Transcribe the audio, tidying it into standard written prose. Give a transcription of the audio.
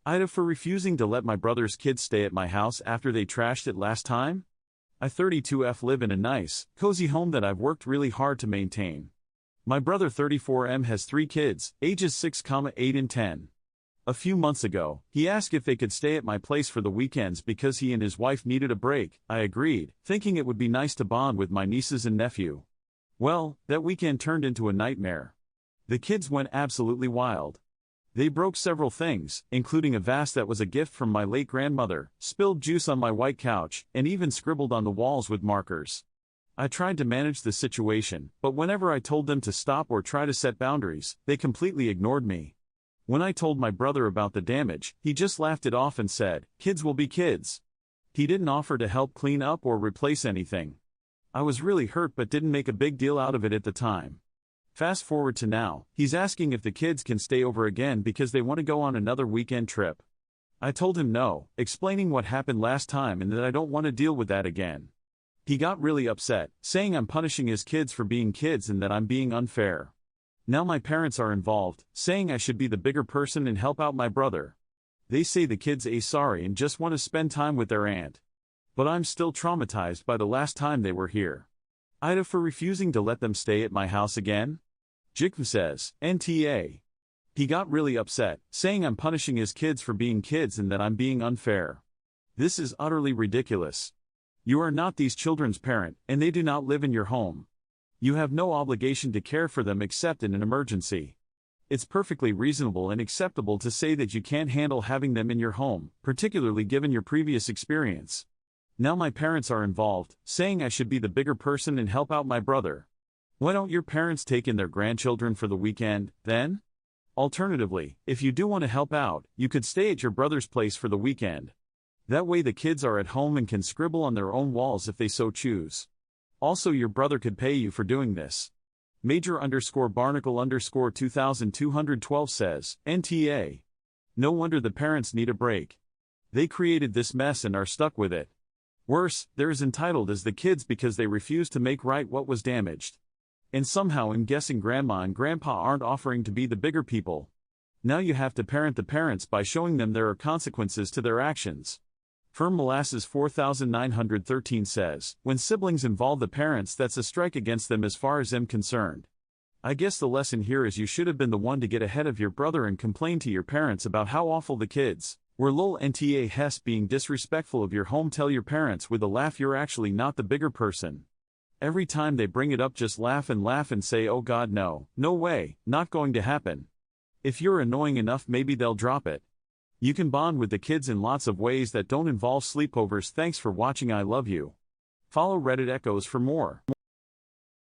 AITA for refusing to let my brother's kids stay at my house after they trashed it last time? I 32F live in a nice, cozy home that I've worked really hard to maintain. My brother 34M has 3 kids, ages 6, 8 and 10. A few months ago, he asked if they could stay at my place for the weekends because he and his wife needed a break. I agreed, thinking it would be nice to bond with my nieces and nephew. Well, that weekend turned into a nightmare. The kids went absolutely wild. They broke several things, including a vase that was a gift from my late grandmother, spilled juice on my white couch, and even scribbled on the walls with markers. I tried to manage the situation, but whenever I told them to stop or try to set boundaries, they completely ignored me. When I told my brother about the damage, he just laughed it off and said, "Kids will be kids." He didn't offer to help clean up or replace anything. I was really hurt but didn't make a big deal out of it at the time. Fast forward to now, he's asking if the kids can stay over again because they want to go on another weekend trip. I told him no, explaining what happened last time and that I don't want to deal with that again. He got really upset, saying I'm punishing his kids for being kids and that I'm being unfair. Now my parents are involved, saying I should be the bigger person and help out my brother. They say the kids are sorry and just want to spend time with their aunt. But I'm still traumatized by the last time they were here. AITA for refusing to let them stay at my house again? Jikm says, NTA. He got really upset, saying I'm punishing his kids for being kids and that I'm being unfair. This is utterly ridiculous. You are not these children's parent, and they do not live in your home. You have no obligation to care for them except in an emergency. It's perfectly reasonable and acceptable to say that you can't handle having them in your home, particularly given your previous experience. Now my parents are involved, saying I should be the bigger person and help out my brother. Why don't your parents take in their grandchildren for the weekend, then? Alternatively, if you do want to help out, you could stay at your brother's place for the weekend. That way the kids are at home and can scribble on their own walls if they so choose. Also, your brother could pay you for doing this. Major_Barnacle_2212 says, NTA. No wonder the parents need a break. They created this mess and are stuck with it. Worse, they're as entitled as the kids because they refuse to make right what was damaged. And somehow I'm guessing grandma and grandpa aren't offering to be the bigger people. Now you have to parent the parents by showing them there are consequences to their actions. Firm Molasses 4913 says, when siblings involve the parents, that's a strike against them as far as I'm concerned. I guess the lesson here is you should have been the one to get ahead of your brother and complain to your parents about how awful the kids were. Lol NTA Hess being disrespectful of your home. Tell your parents with a laugh you're actually not the bigger person. Every time they bring it up just laugh and say oh god no, no way, not going to happen. If you're annoying enough maybe they'll drop it. You can bond with the kids in lots of ways that don't involve sleepovers. Thanks for watching. I love you. Follow Reddit Echoes for more.